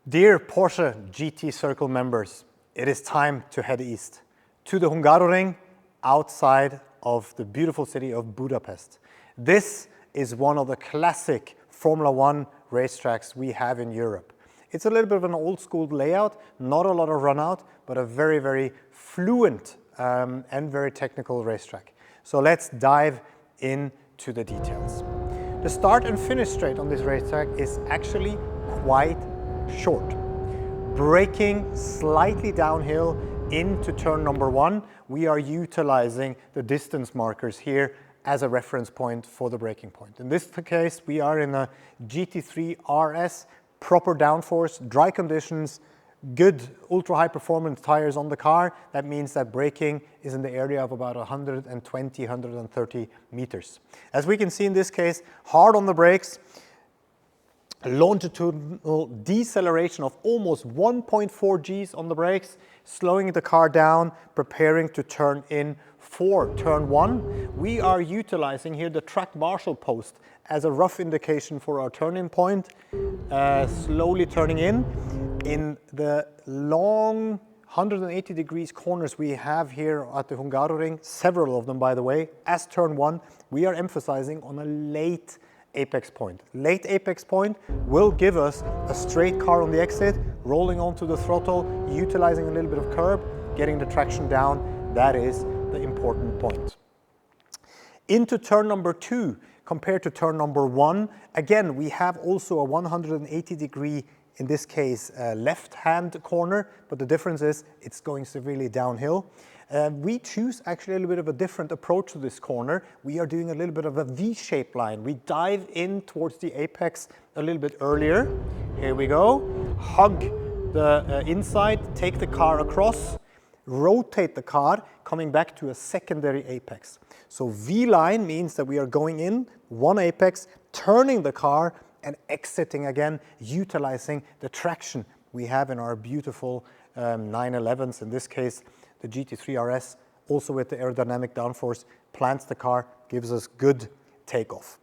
Dear Porsche GT Circle members, it is time to head east to the Hungaroring outside of the beautiful city of Budapest. This is one of the classic Formula One racetracks we have in Europe. It's a little bit of an old school layout, not a lot of run out, but a very, very fluent and very technical racetrack. So let's dive into the details. The start and finish straight on this racetrack is actually quite short. Braking slightly downhill into turn number 1, we are utilizing the distance markers here as a reference point for the braking point. In this case, we are in a GT3 RS, proper downforce, dry conditions, good ultra high performance tires on the car. That means that braking is in the area of about 120, 130 meters. As we can see in this case, hard on the brakes, longitudinal deceleration of almost 1.4 Gs on the brakes, slowing the car down, preparing to turn in for turn 1. We are utilizing here the track marshal post as a rough indication for our turn-in point, slowly turning in the long 180 degrees corners we have here at the Hungaroring, several of them by the way. As turn 1, we are emphasizing on a late apex point. Late apex point will give us a straight car on the exit, rolling onto the throttle, utilizing a little bit of curb, getting the traction down. That is the important point. Into turn number 2, compared to turn number 1, again, we have also a 180 degree, in this case, left-hand corner, but the difference is it's going severely downhill. We choose actually a little bit of a different approach to this corner. We are doing a little bit of a V-shaped line. We dive in towards the apex a little bit earlier. Here we go. Hug the inside, take the car across, rotate the car, coming back to a secondary apex. So V-line means that we are going in one apex, turning the car and exiting again, utilizing the traction we have in our beautiful 911s. In this case, the GT3 RS, also with the aerodynamic downforce, plants the car, gives us good takeoff.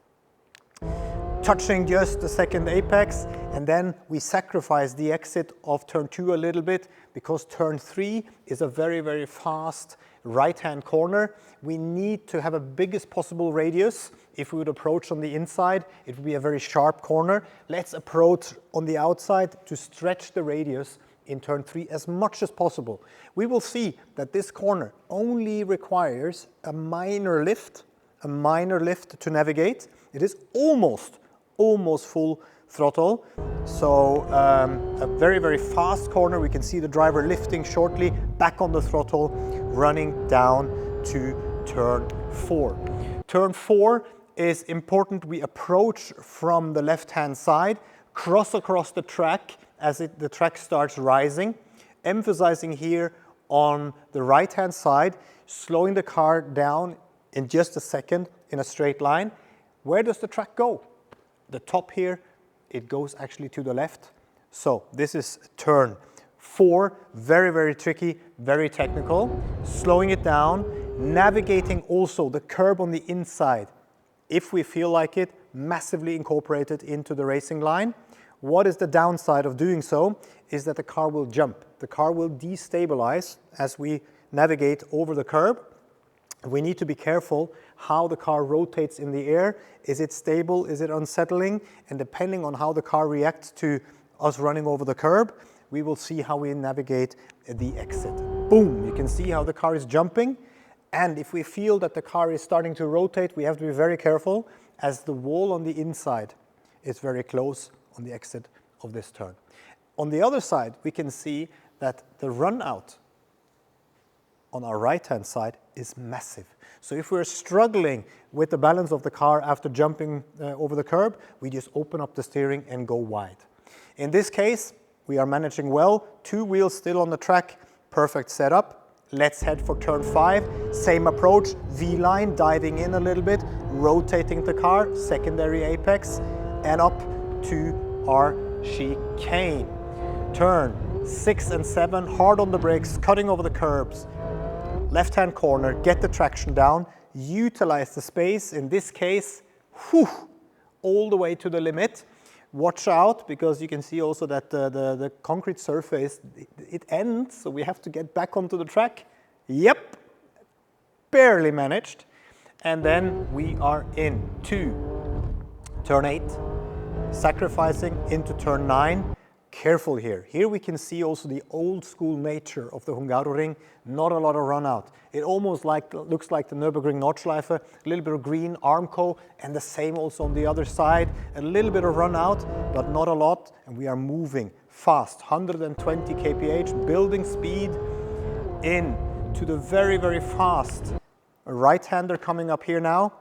Touching just the second apex, and then we sacrifice the exit of turn 2 a little bit because turn 3 is a very, very fast right-hand corner. We need to have a biggest possible radius. If we would approach on the inside, it would be a very sharp corner. Let's approach on the outside to stretch the radius in turn 3 as much as possible. We will see that this corner only requires a minor lift to navigate. It is almost full throttle. So a very, very fast corner. We can see the driver lifting shortly, back on the throttle, running down to turn 4. Turn 4 is important. We approach from the left-hand side, cross across the track as the track starts rising, emphasizing here on the right-hand side, slowing the car down in just a second in a straight line. Where does the track go? The top here, it goes actually to the left. So this is turn 4, very, very tricky, very technical. Slowing it down, navigating also the curb on the inside. If we feel like it, massively incorporated into the racing line. What is the downside of doing so is that the car will jump. The car will destabilize as we navigate over the curb. We need to be careful how the car rotates in the air. Is it stable? Is it unsettling? And depending on how the car reacts to us running over the curb, we will see how we navigate the exit. Boom! You can see how the car is jumping. And if we feel that the car is starting to rotate, we have to be very careful as the wall on the inside is very close on the exit of this turn. On the other side, we can see that the run out on our right-hand side is massive. So if we're struggling with the balance of the car after jumping over the curb, we just open up the steering and go wide. In this case, we are managing well. 2 wheels still on the track, perfect setup. Let's head for turn 5. Same approach, V-line, diving in a little bit, rotating the car, secondary apex, and up to our chicane. Turn 6 and 7, hard on the brakes, cutting over the curbs. Left-hand corner, get the traction down, utilize the space, in this case, all the way to the limit. Watch out, because you can see also that the concrete surface, it ends, so we have to get back onto the track. Yep, barely managed. And then we are into turn 8, sacrificing into turn 9. Careful here. Here we can see also the old school nature of the Hungaroring. Not a lot of run out. It almost looks like the Nürburgring Nordschleife, a little bit of green Armco, and the same also on the other side. A little bit of run out, but not a lot. And we are moving fast, 120 kph, building speed in to the very, very fast right-hander coming up here now.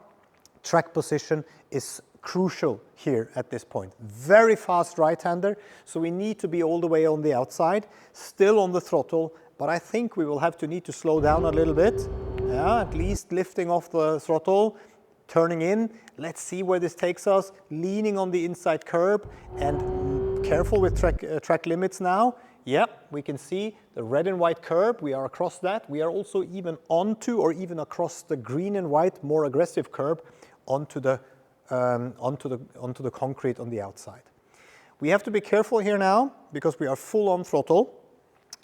Track position is crucial here at this point. Very fast right-hander, so we need to be all the way on the outside, still on the throttle, but I think we will have to need to slow down a little bit. Yeah, at least lifting off the throttle, turning in. Let's see where this takes us. Leaning on the inside curb and careful with track limits now. Yep, we can see the red and white curb. We are across that. We are also even onto or even across the green and white, more aggressive curb onto the concrete on the outside. We have to be careful here now because we are full on throttle,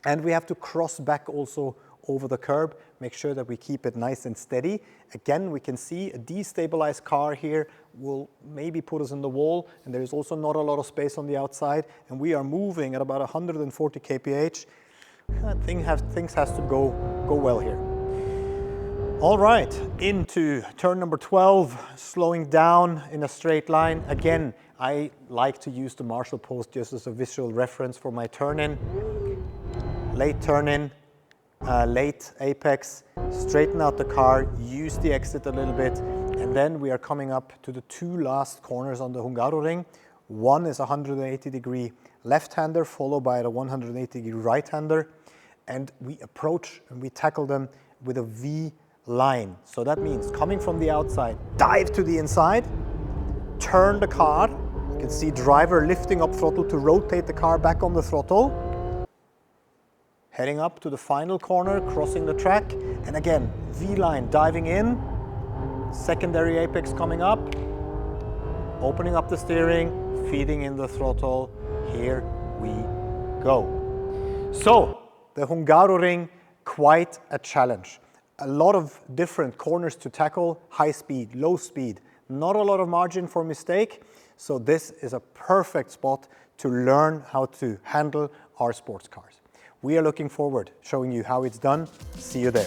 and we have to cross back also over the curb, make sure that we keep it nice and steady. Again, we can see a destabilized car here will maybe put us in the wall, and there is also not a lot of space on the outside, and we are moving at about 140 kph. I think things has to go well here. All right, into turn number 12, slowing down in a straight line. Again, I like to use the Marshall post just as a visual reference for my turn-in. Late turn-in, late apex, straighten out the car, use the exit a little bit, and then we are coming up to the 2 last corners on the Hungaroring. One is a 180-degree left-hander, followed by a 180-degree right-hander, and we approach and we tackle them with a V line. So that means coming from the outside, dive to the inside, turn the car. You can see driver lifting up throttle to rotate the car back on the throttle. Heading up to the final corner, crossing the track, and again, V-line, diving in, secondary apex coming up, opening up the steering, feeding in the throttle. Here we go. So, the Hungaroring, quite a challenge. A lot of different corners to tackle, high speed, low speed, not a lot of margin for mistake. So this is a perfect spot to learn how to handle our sports cars. We are looking forward showing you how it's done. See you there.